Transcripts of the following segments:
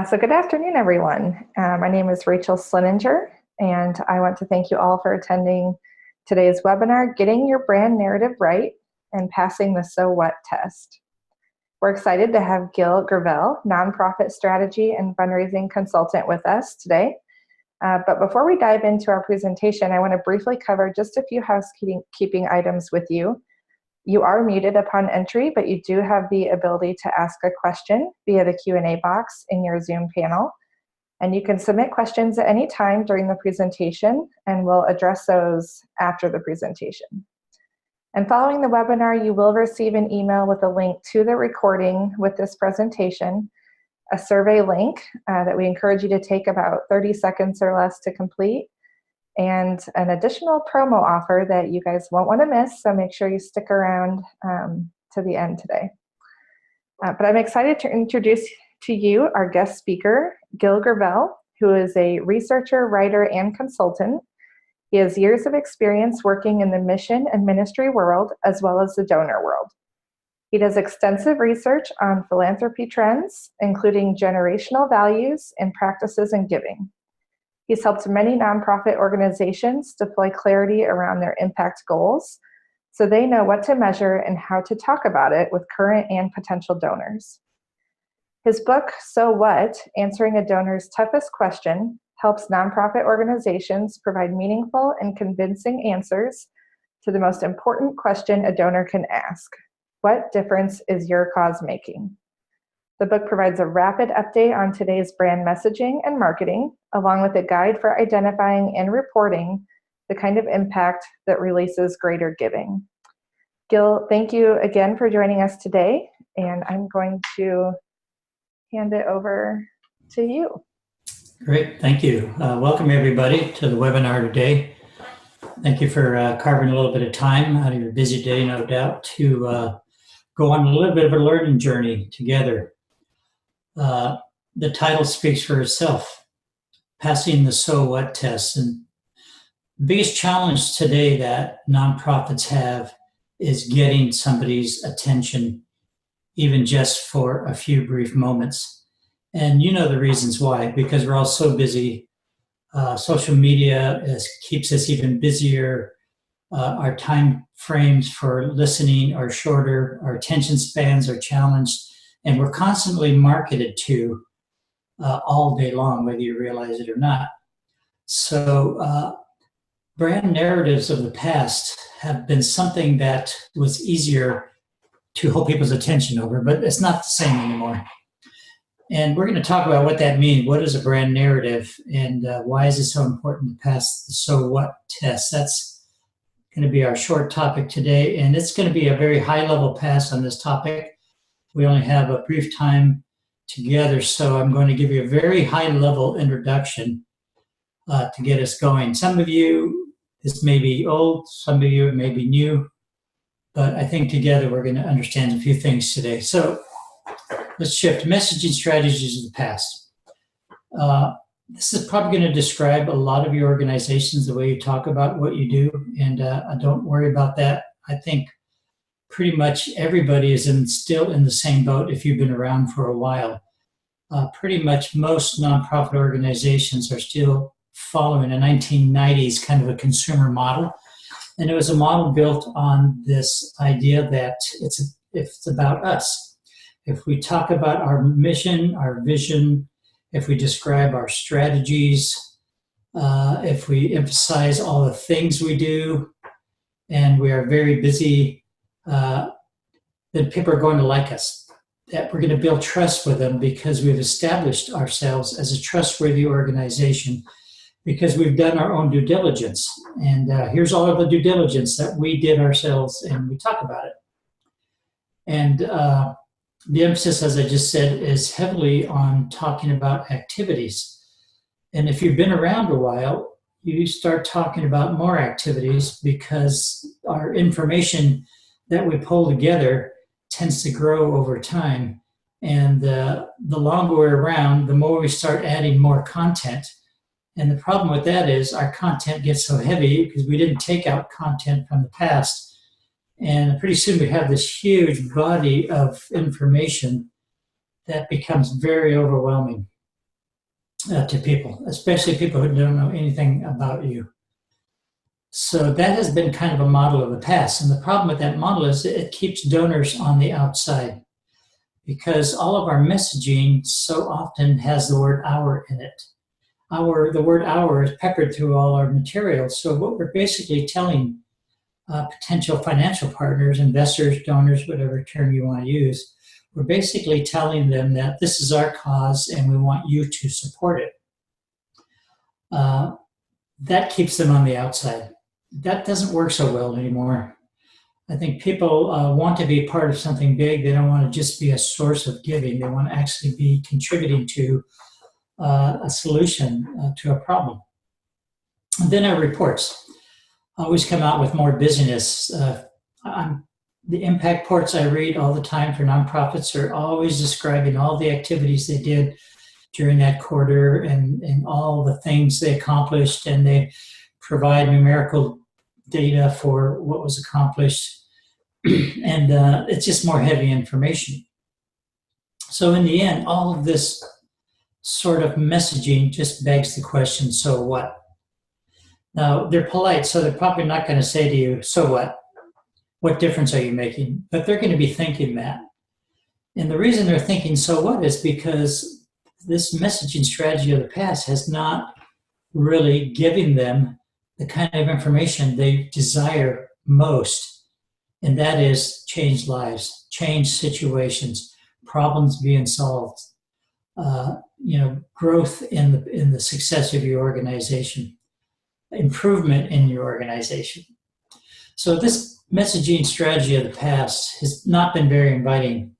So good afternoon, everyone. My name is Rachel Slininger, and I want to thank you all for attending today's webinar, Getting Your Brand Narrative Right and Passing the So What Test. We're excited to have Gilles Gravelle, nonprofit strategy and fundraising consultant, with us today. But before we dive into our presentation, I want to briefly cover just a few housekeeping items with you. You are muted upon entry, but you do have the ability to ask a question via the Q&A box in your Zoom panel. And you can submit questions at any time during the presentation, and we'll address those after the presentation. And following the webinar, you will receive an email with a link to the recording with this presentation, a survey link that we encourage you to take about 30 seconds or less to complete, and an additional promo offer that you guys won't want to miss, so make sure you stick around to the end today. But I'm excited to introduce to you our guest speaker, Gilles Gravelle, who is a researcher, writer, and consultant. He has years of experience working in the mission and ministry world, as well as the donor world. He does extensive research on philanthropy trends, including generational values and practices in giving. He's helped many nonprofit organizations deploy clarity around their impact goals so they know what to measure and how to talk about it with current and potential donors. His book, So What? Answering a Donor's Toughest Question, helps nonprofit organizations provide meaningful and convincing answers to the most important question a donor can ask: what difference is your cause making? The book provides a rapid update on today's brand messaging and marketing, along with a guide for identifying and reporting the kind of impact that releases greater giving. Gil, thank you again for joining us today, and I'm going to hand it over to you. Great, thank you. Welcome everybody to the webinar today. Thank you for carving a little bit of time out of your busy day, no doubt, to go on a little bit of a learning journey together. The title speaks for itself, Passing the So What Test. And the biggest challenge today that nonprofits have is getting somebody's attention, even just for a few brief moments. And you know the reasons why, because we're all so busy. Social media keeps us even busier. Our time frames for listening are shorter. Our attention spans are challenged. And we're constantly marketed to all day long, whether you realize it or not. So brand narratives of the past have been something that was easier to hold people's attention over, but it's not the same anymore. And we're going to talk about what that means. What is a brand narrative, and why is it so important to pass the So What test? That's going to be our short topic today, and it's going to be a very high-level pass on this topic. We only have a brief time together, so I'm going to give you a very high-level introduction to get us going. Some of you, this may be old, some of you it may be new, but I think together we're going to understand a few things today. So let's shift. Messaging strategies of the past. This is probably going to describe a lot of your organizations, the way you talk about what you do, and don't worry about that. I think pretty much everybody is still in the same boat if you've been around for a while. Pretty much most nonprofit organizations are still following a 1990s kind of a consumer model. And it was a model built on this idea that it's about us. If we talk about our mission, our vision, if we describe our strategies, if we emphasize all the things we do, and we are very busy, then people are going to like us. That we're going to build trust with them because we've established ourselves as a trustworthy organization because we've done our own due diligence. And here's all of the due diligence that we did ourselves, and we talk about it. And the emphasis, as I just said, is heavily on talking about activities. And if you've been around a while, you start talking about more activities because our information that we pull together tends to grow over time. And the longer we're around, the more we start adding more content. And the problem with that is our content gets so heavy because we didn't take out content from the past. And pretty soon we have this huge body of information that becomes very overwhelming. to people, especially people who don't know anything about you. So that has been kind of a model of the past. And the problem with that model is it keeps donors on the outside because all of our messaging so often has the word our in it. The word our is peppered through all our materials. So what we're basically telling potential financial partners, investors, donors, whatever term you want to use, we're basically telling them that this is our cause and we want you to support it. That keeps them on the outside. That doesn't work so well anymore. I think people want to be part of something big. They don't want to just be a source of giving. They want to actually be contributing to a solution to a problem. And then our reports always come out with more busyness. The impact reports I read all the time for nonprofits are always describing all the activities they did during that quarter and all the things they accomplished, and they provide numerical data for what was accomplished. And it's just more heavy information. So in the end, all of this sort of messaging just begs the question, so what? Now, they're polite, so they're probably not going to say to you, so what? What difference are you making? But they're going to be thinking that. And the reason they're thinking, so what, is because this messaging strategy of the past has not really given them the kind of information they desire most. And that is change lives, change situations, problems being solved, growth in the success of your organization, improvement in your organization. So this messaging strategy of the past has not been very inviting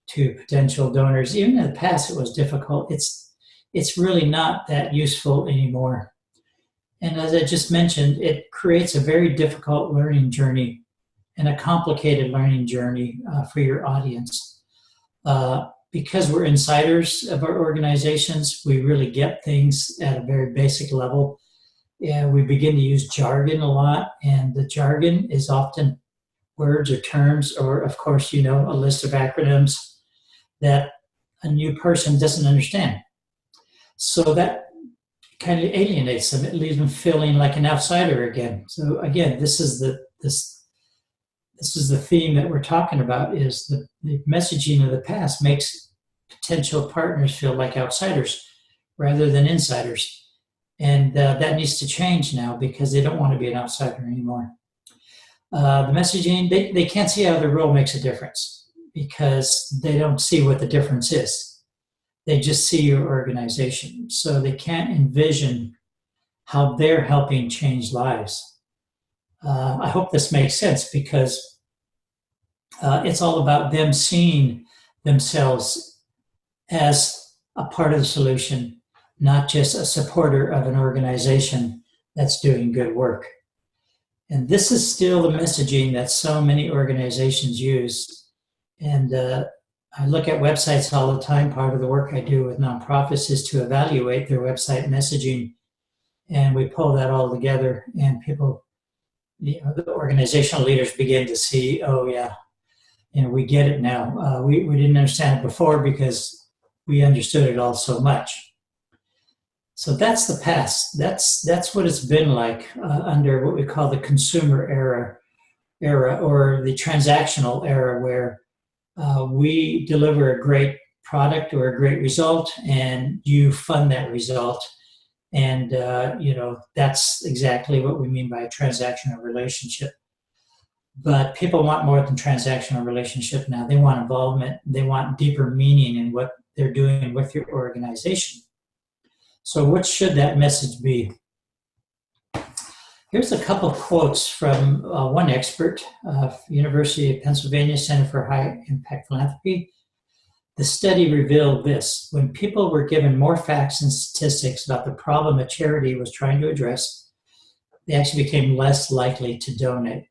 to potential donors. Even in the past, it was difficult. It's really not that useful anymore. And as I just mentioned, it creates a very difficult learning journey and a complicated learning journey for your audience. Because we're insiders of our organizations, we really get things at a very basic level. Yeah, we begin to use jargon a lot, and the jargon is often words or terms, or of course, a list of acronyms that a new person doesn't understand. So that kind of alienates them. It leaves them feeling like an outsider again. So again, this is the theme that we're talking about, is the messaging of the past makes potential partners feel like outsiders rather than insiders. And that needs to change now because they don't want to be an outsider anymore. The messaging, they can't see how their role makes a difference because they don't see what the difference is. They just see your organization. So they can't envision how they're helping change lives. I hope this makes sense because it's all about them seeing themselves as a part of the solution, not just a supporter of an organization that's doing good work. And this is still the messaging that so many organizations use. And I look at websites all the time. Part of the work I do with nonprofits is to evaluate their website messaging. And we pull that all together, and people, the organizational leaders begin to see, oh yeah, we get it now. We didn't understand it before because we understood it all so much. So that's the past. That's what it's been like under what we call the consumer era or the transactional era, where we deliver a great product or a great result, and you fund that result. And that's exactly what we mean by a transactional relationship. But people want more than transactional relationship now. They want involvement. They want deeper meaning in what they're doing with your organization. So what should that message be? Here's a couple of quotes from one expert, University of Pennsylvania Center for High Impact Philanthropy. The study revealed this: when people were given more facts and statistics about the problem a charity was trying to address, they actually became less likely to donate.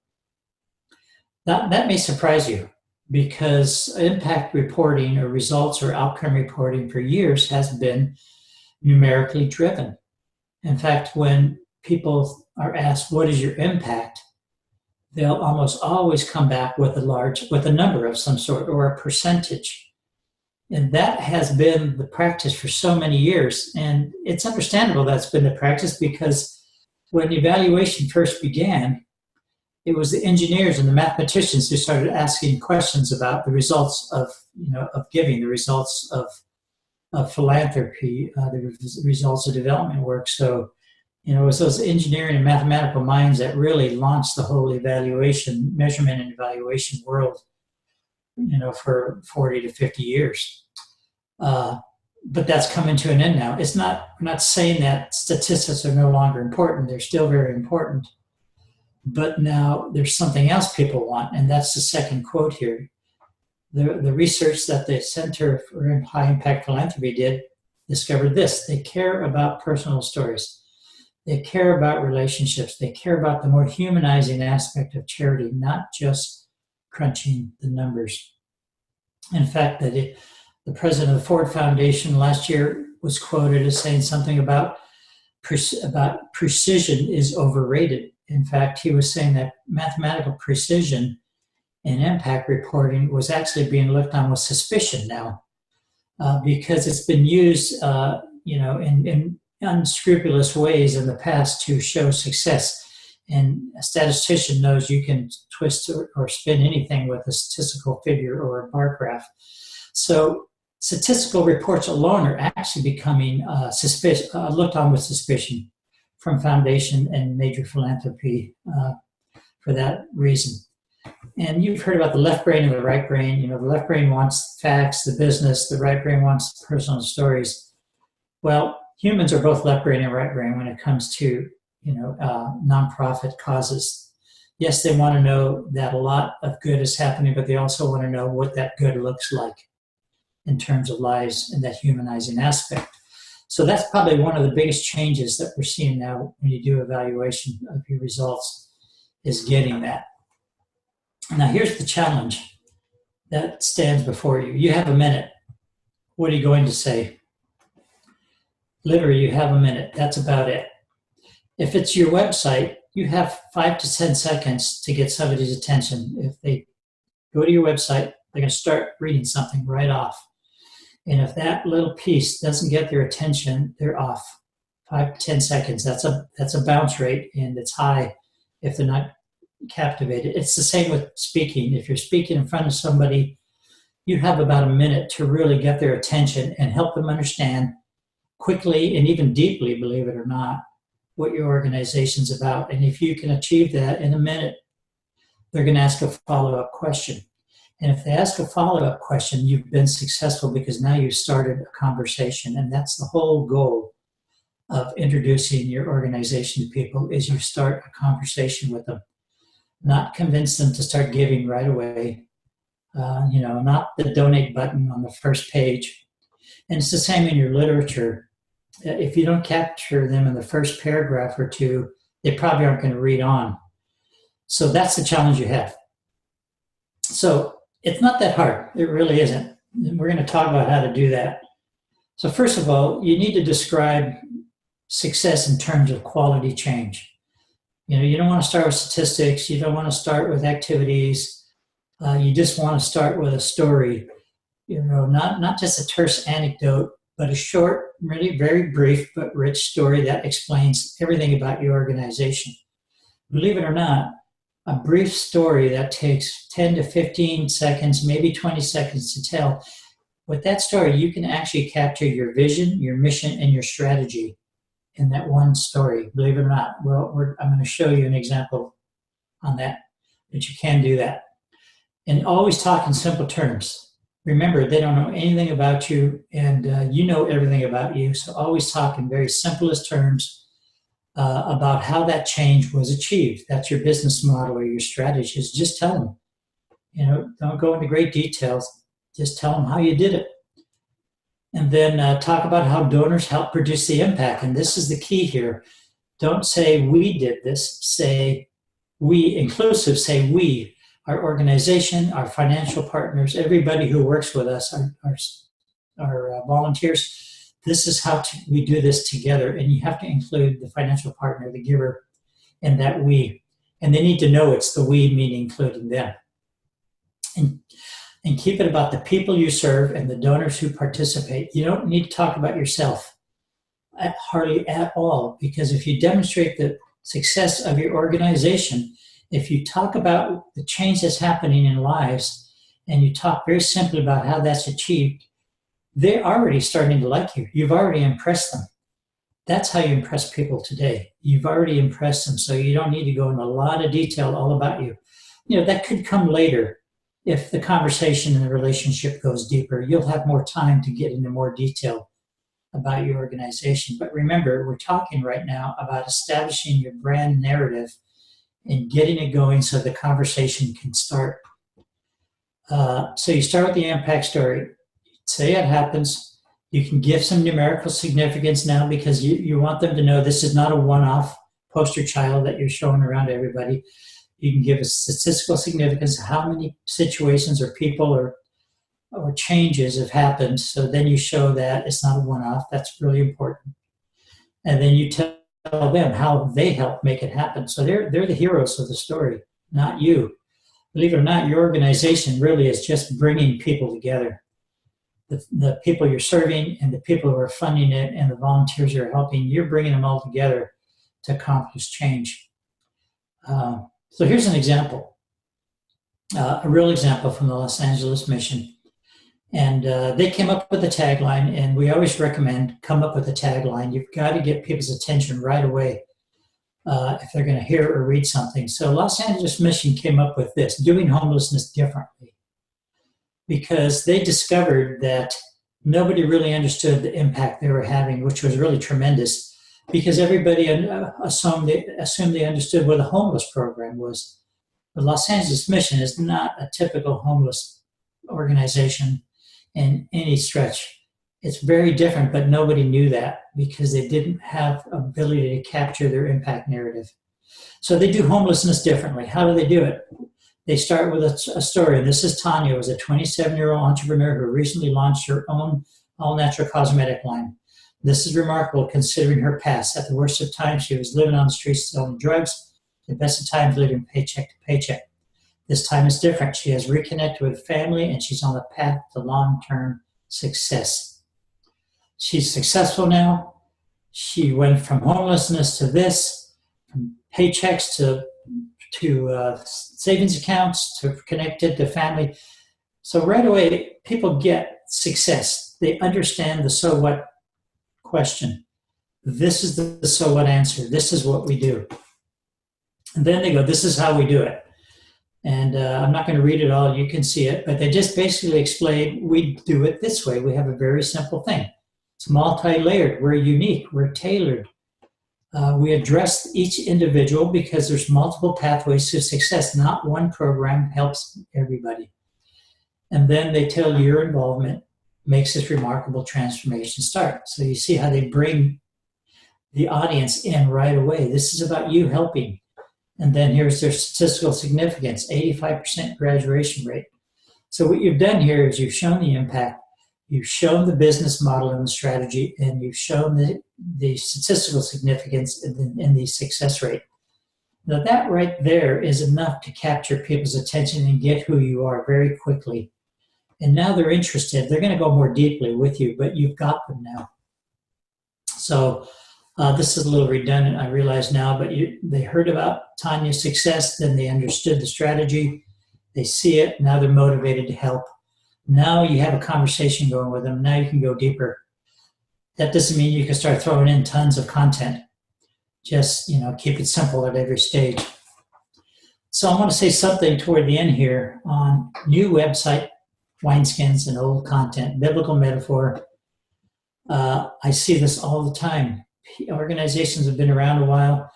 That may surprise you, because impact reporting or results or outcome reporting for years has been numerically driven. In fact, when people are asked, what is your impact? They'll almost always come back with a number of some sort or a percentage. And that has been the practice for so many years. And it's understandable that's been the practice because when evaluation first began, it was the engineers and the mathematicians who started asking questions about the results of, of giving, the results of philanthropy, the results of development work. So, it was those engineering and mathematical minds that really launched the whole evaluation, measurement and evaluation world, for 40 to 50 years. But that's coming to an end now. We're not saying that statistics are no longer important. They're still very important. But now there's something else people want, and that's the second quote here. The research that the Center for High Impact Philanthropy did discovered this. They care about personal stories. They care about relationships. They care about the more humanizing aspect of charity, not just crunching the numbers. In fact, the president of the Ford Foundation last year was quoted as saying something about precision is overrated. In fact, he was saying that mathematical precision in impact reporting was actually being looked on with suspicion now, because it's been used, in unscrupulous ways in the past to show success. And a statistician knows you can twist or spin anything with a statistical figure or a bar graph. So statistical reports alone are actually becoming looked on with suspicion from foundation and major philanthropy for that reason. And you've heard about the left brain and the right brain. The left brain wants facts, the business. The right brain wants personal stories. Well, humans are both left brain and right brain when it comes to nonprofit causes. Yes, they want to know that a lot of good is happening, but they also want to know what that good looks like in terms of lives and that humanizing aspect. So that's probably one of the biggest changes that we're seeing now when you do evaluation of your results, is getting that. Now, here's the challenge that stands before you. You have a minute. What are you going to say? Literally, you have a minute. That's about it. If it's your website, you have 5 to 10 seconds to get somebody's attention. If they go to your website, they're going to start reading something right off. And if that little piece doesn't get their attention, they're off. 5 to 10 seconds. That's a bounce rate, and it's high if they're not captivated. It's the same with speaking. If you're speaking in front of somebody, you have about a minute to really get their attention and help them understand quickly and even deeply, believe it or not, what your organization's about. And if you can achieve that in a minute, they're going to ask a follow-up question. And if they ask a follow-up question, you've been successful because now you've started a conversation. And that's the whole goal of introducing your organization to people, is you start a conversation with them. Not convince them to start giving right away, not the donate button on the first page. And it's the same in your literature. If you don't capture them in the first paragraph or two, they probably aren't going to read on. So that's the challenge you have. So it's not that hard. It really isn't. And we're going to talk about how to do that. So first of all, you need to describe success in terms of quality change. You don't want to start with statistics. You don't want to start with activities. You just want to start with a story. Not just a terse anecdote, but a short, really very brief but rich story that explains everything about your organization. Believe it or not, a brief story that takes 10 to 15 seconds, maybe 20 seconds to tell. With that story, you can actually capture your vision, your mission, and your strategy in that one story, believe it or not. Well, I'm going to show you an example on that, but you can do that. And always talk in simple terms. Remember, they don't know anything about you, and you know everything about you, so always talk in very simplest terms about how that change was achieved. That's your business model or your strategies. Just tell them. Don't go into great details. Just tell them how you did it. And then talk about how donors help produce the impact. And this is the key here. Don't say we did this. Say we, inclusive, say we, our organization, our financial partners, everybody who works with us, our volunteers. This is how we do this together. And you have to include the financial partner, the giver, and that we. And they need to know it's the we, meaning including them. and keep it about the people you serve and the donors who participate. You don't need to talk about yourself hardly at all, because if you demonstrate the success of your organization, if you talk about the change that's happening in lives and you talk very simply about how that's achieved, they're already starting to like you. You've already impressed them. That's how you impress people today. You've already impressed them, so you don't need to go into a lot of detail all about you. That could come later. If the conversation and the relationship goes deeper, you'll have more time to get into more detail about your organization. But remember, we're talking right now about establishing your brand narrative and getting it going so the conversation can start. So you start with the impact story. Say it happens. You can give some numerical significance now, because you want them to know this is not a one-off poster child that you're showing around to everybody. You can give a statistical significance, how many situations or people or changes have happened. So then you show that it's not a one-off. That's really important. And then you tell them how they help make it happen. So they're the heroes of the story, not you. Believe it or not, your organization really is just bringing people together. The people you're serving and the people who are funding it and the volunteers who are helping, you're bringing them all together to accomplish change. So here's an example, a real example from the Los Angeles mission. And they came up with a tagline, and we always recommend come up with a tagline. You've got to get people's attention right away if they're going to hear or read something. So Los Angeles mission came up with this: doing homelessness differently. Because they discovered that nobody really understood the impact they were having, which was really tremendous, because everybody assumed they understood what a homeless program was. The Los Angeles mission is not a typical homeless organization in any stretch. It's very different, but nobody knew that because they didn't have ability to capture their impact narrative. So they do homelessness differently. How do they do it? They start with a story. And this is Tanya, who was a 27-year-old entrepreneur who recently launched her own all-natural cosmetic line. This is remarkable considering her past. At the worst of times, she was living on the streets selling drugs. The best of times, living paycheck to paycheck. This time is different. She has reconnected with family, and she's on the path to long-term success. She's successful now. She went from homelessness to this, from paychecks to savings accounts, to connected to family. So right away, people get success. They understand the so what question. This is the so what answer. This is what we do. And then they go, this is how we do it. And I'm not going to read it all. You can see it. But they just basically explain, we do it this way. We have a very simple thing. It's multi-layered. We're unique. We're tailored. We address each individual because there's multiple pathways to success. Not one program helps everybody. And then they tell you your involvement makes this remarkable transformation start. So you see how they bring the audience in right away. This is about you helping. And then here's their statistical significance, 85% graduation rate. So what you've done here is you've shown the impact. You've shown the business model and the strategy, and you've shown the statistical significance in the success rate. Now that right there is enough to capture people's attention and get who you are very quickly. And now they're interested. They're going to go more deeply with you, but you've got them now. So this is a little redundant, I realize now, but they heard about Tanya's success, then they understood the strategy. They see it, now they're motivated to help. Now you have a conversation going with them. Now you can go deeper. That doesn't mean you can start throwing in tons of content. Just, keep it simple at every stage. So I want to say something toward the end here on new website wineskins and old content, biblical metaphor. I see this all the time. Organizations have been around a while,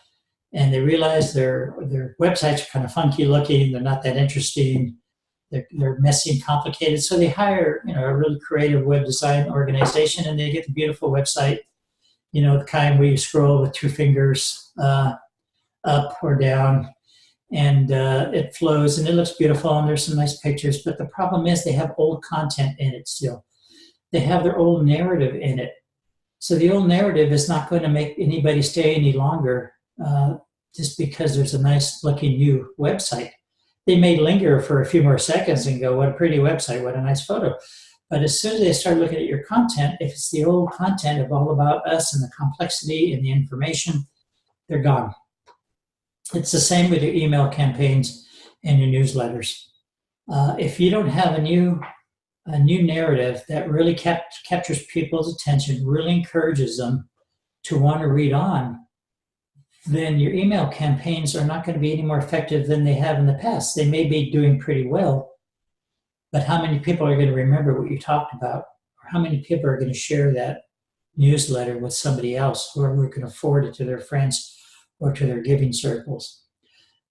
and they realize their websites are kind of funky looking. They're not that interesting. They're messy and complicated. So they hire, a really creative web design organization, and they get the beautiful website, the kind where you scroll with two fingers up or down, and it flows, and it looks beautiful, and there's some nice pictures. But the problem is they have old content in it still. They have their old narrative in it. So the old narrative is not going to make anybody stay any longer just because there's a nice looking new website. they may linger for a few more seconds and go, what a pretty website, what a nice photo. But as soon as they start looking at your content, if it's the old content of all about us and the complexity and the information, they're gone. It's the same with your email campaigns and your newsletters. If you don't have a new narrative that really captures people's attention, really encourages them to want to read on, then your email campaigns are not going to be any more effective than they have in the past. They may be doing pretty well, but how many people are going to remember what you talked about? Or how many people are going to share that newsletter with somebody else who can afford it to their friends or to their giving circles?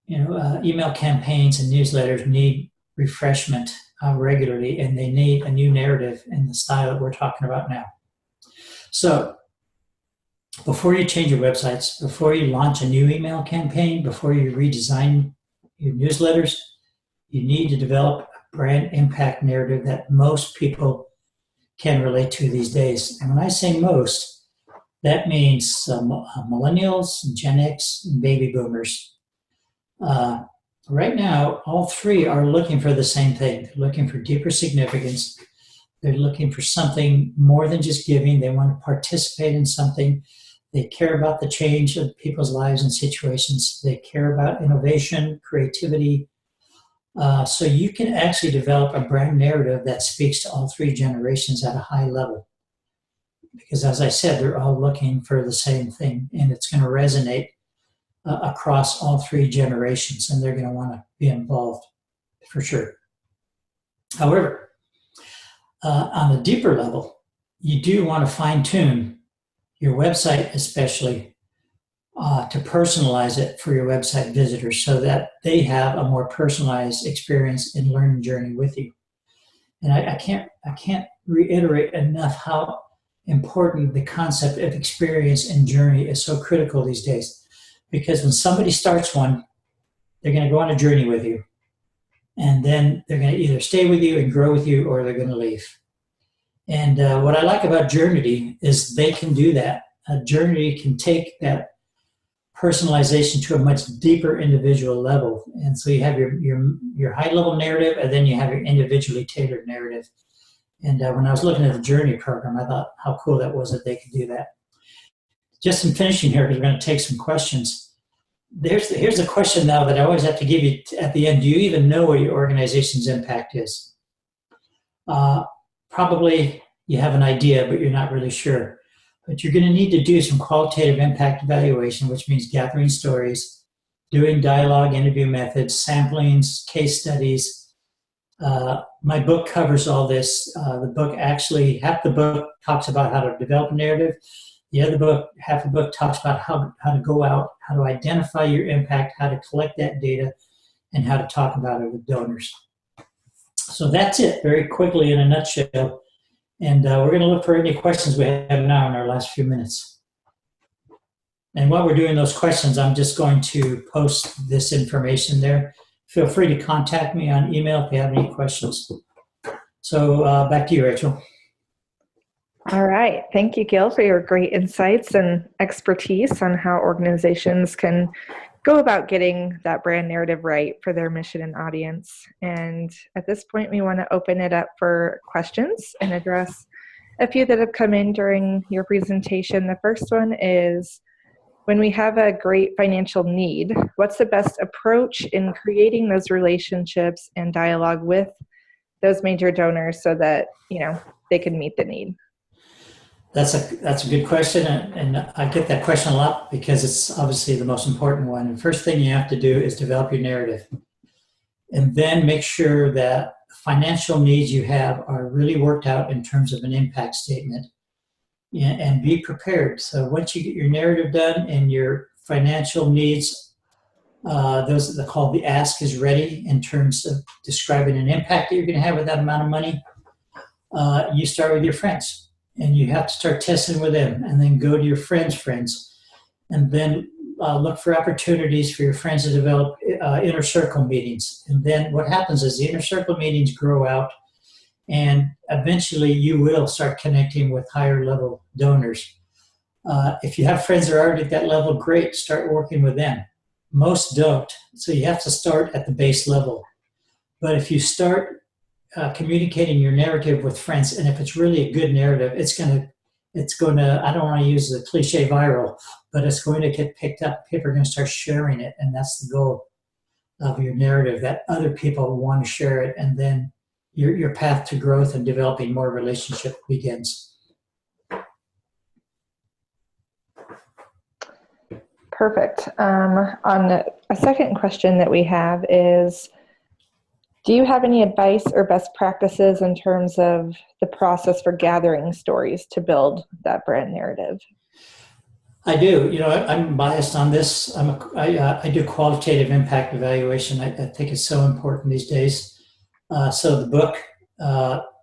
Email campaigns and newsletters need refreshment regularly, and they need a new narrative in the style that we're talking about now. So before you change your websites, before you launch a new email campaign, before you redesign your newsletters, you need to develop a brand impact narrative that most people can relate to these days. And when I say most, that means millennials, Gen X, and baby boomers. Right now, all three are looking for the same thing. They're looking for deeper significance. They're looking for something more than just giving. They want to participate in something. They care about the change of people's lives and situations. They care about innovation, creativity. So you can actually develop a brand narrative that speaks to all three generations at a high level. Because as I said, they're all looking for the same thing, and it's going to resonate across all three generations, and they're going to want to be involved for sure. However, on a deeper level, you do want to fine-tune your website, especially to personalize it for your website visitors so that they have a more personalized experience and learning journey with you. And I can't reiterate enough how important the concept of experience and journey is so critical these days. Because when somebody starts one, they're going to go on a journey with you. And then they're going to either stay with you and grow with you, or they're going to leave. And what I like about Journey is they can do that. Journey can take that personalization to a much deeper individual level. And so you have your high-level narrative, and then you have your individually tailored narrative. And when I was looking at the Journey program, I thought how cool that was that they could do that. Just in finishing here, because we're going to take some questions. Here's a question now that I always have to give you at the end. Do you even know what your organization's impact is? Probably you have an idea, but you're not really sure. But you're going to need to do some qualitative impact evaluation, which means gathering stories, doing dialogue interview methods, samplings, case studies. My book covers all this. The book actually, half the book talks about how to develop a narrative. The other book, half the book, talks about how to go out, how to identify your impact, how to collect that data, and how to talk about it with donors. So that's it, very quickly in a nutshell. And we're going to look for any questions we have now in our last few minutes. And while we're doing those questions, I'm just going to post this information there. Feel free to contact me on email if you have any questions. So back to you, Rachel. All right. Thank you, Gil, for your great insights and expertise on how organizations can go about getting that brand narrative right for their mission and audience. And at this point, we want to open it up for questions and address a few that have come in during your presentation. The first one is, when we have a great financial need, what's the best approach in creating those relationships and dialogue with those major donors so that, they can meet the need? That's a good question, and I get that question a lot because it's obviously the most important one. And first thing you have to do is develop your narrative, and then make sure that the financial needs you have are really worked out in terms of an impact statement, and be prepared. So once you get your narrative done and your financial needs, those that are called the ask is ready in terms of describing an impact that you're going to have with that amount of money, you start with your friends. And you have to start testing with them, and then go to your friends, and then look for opportunities for your friends to develop inner circle meetings. And then what happens is the inner circle meetings grow out, and eventually you will start connecting with higher level donors. If you have friends that are already at that level, great, start working with them. Most don't. So you have to start at the base level. But if you start communicating your narrative with friends, and if it's really a good narrative, it's going to, I don't want to use the cliche viral, but it's going to get picked up. People are going to start sharing it. And that's the goal of your narrative, that other people want to share it. And then your path to growth and developing more relationship begins. Perfect. On a second question that we have is, do you have any advice or best practices in terms of the process for gathering stories to build that brand narrative? I do. I'm biased on this. I do qualitative impact evaluation. I think it's so important these days. So the book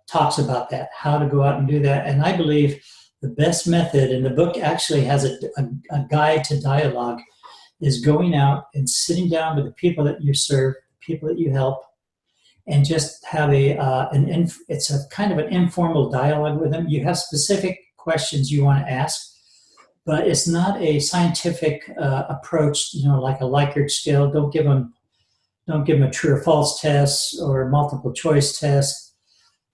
talks about that, how to go out and do that. And I believe the best method, and the book actually has a guide to dialogue, is going out and sitting down with the people that you serve, people that you help, and just have it's a kind of an informal dialogue with them. You have specific questions you want to ask, but it's not a scientific approach, like a Likert scale. Don't give them a true or false test or multiple choice test.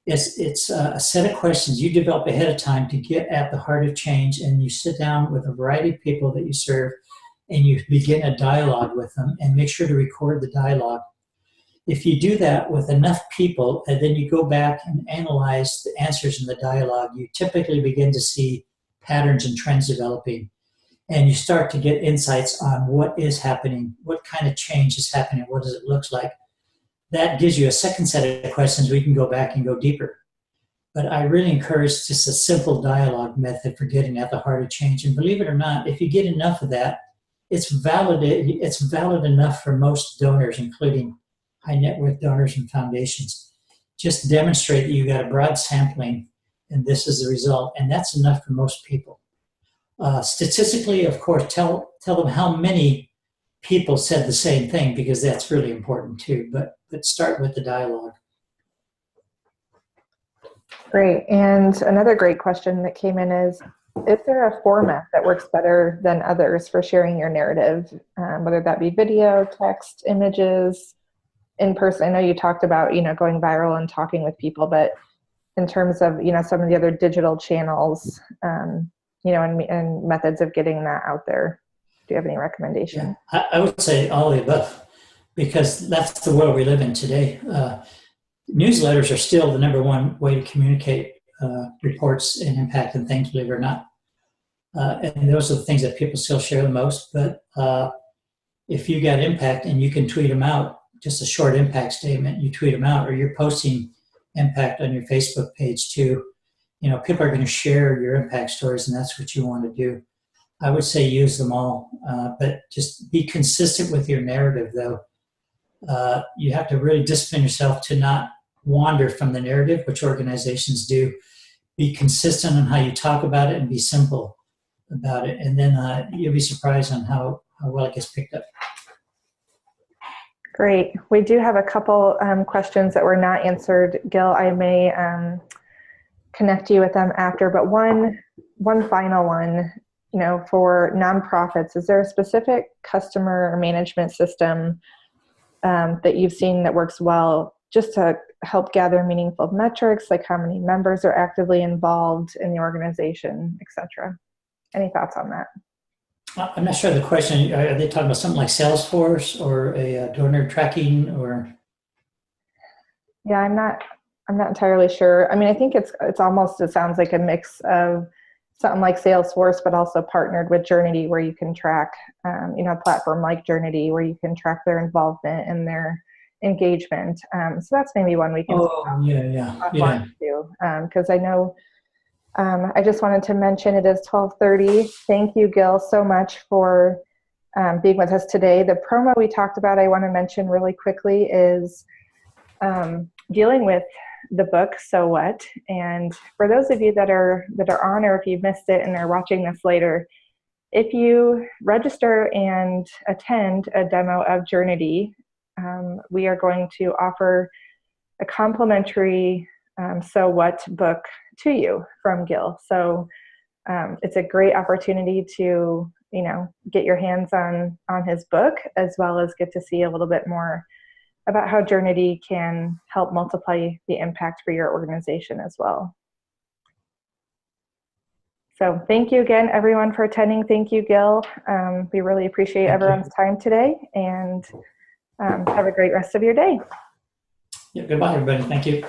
It's a set of questions you develop ahead of time to get at the heart of change, and you sit down with a variety of people that you serve, and you begin a dialogue with them, and make sure to record the dialogue. If you do that with enough people, and then you go back and analyze the answers in the dialogue, you typically begin to see patterns and trends developing. And you start to get insights on what is happening, what kind of change is happening, what does it look like. That gives you a second set of questions where you can go back and go deeper. But I really encourage just a simple dialogue method for getting at the heart of change. And believe it or not, if you get enough of that, it's valid enough for most donors, including high net worth donors and foundations. Just demonstrate that you got a broad sampling, and this is the result. And that's enough for most people. Statistically, of course, tell them how many people said the same thing, because that's really important too. But start with the dialogue. Great. And another great question that came in is there a format that works better than others for sharing your narrative, whether that be video, text, images, in person? I know you talked about, going viral and talking with people, but in terms of, some of the other digital channels, and methods of getting that out there, do you have any recommendations? Yeah, I would say all of the above, because that's the world we live in today. Newsletters are still the number one way to communicate reports and impact and things, believe it or not. And those are the things that people still share the most. But if you got impact and you can tweet them out, just a short impact statement, you tweet them out, or you're posting impact on your Facebook page too, people are going to share your impact stories, and that's what you want to do. I would say use them all, but just be consistent with your narrative, though. You have to really discipline yourself to not wander from the narrative, which organizations do. Be consistent on how you talk about it and be simple about it. And then you'll be surprised on how well it gets picked up. Great. We do have a couple questions that were not answered. Gil, I may connect you with them after, but one final one, for nonprofits, is there a specific customer management system that you've seen that works well just to help gather meaningful metrics, like how many members are actively involved in the organization, et cetera? Any thoughts on that? I'm not sure the question. Are they talking about something like Salesforce or a donor tracking, or? Yeah, I'm not entirely sure. I mean, I think it sounds like a mix of something like Salesforce, but also partnered with Journity, where you can track, a platform like Journity, where you can track their involvement and their engagement. So that's maybe one we can yeah. too, because I know. I just wanted to mention it is 12:30. Thank you, Gil, so much for being with us today. The promo we talked about, I want to mention really quickly, is dealing with the book, So What? And for those of you that are on, or if you've missed it and are watching this later, if you register and attend a demo of Journity, we are going to offer a complimentary So What book to you from Gil. So it's a great opportunity to get your hands on his book, as well as get to see a little bit more about how Journity can help multiply the impact for your organization as well. So thank you again, everyone, for attending. Thank you, Gil. We really appreciate everyone's time today, and have a great rest of your day. Yeah, goodbye, everybody. Thank you.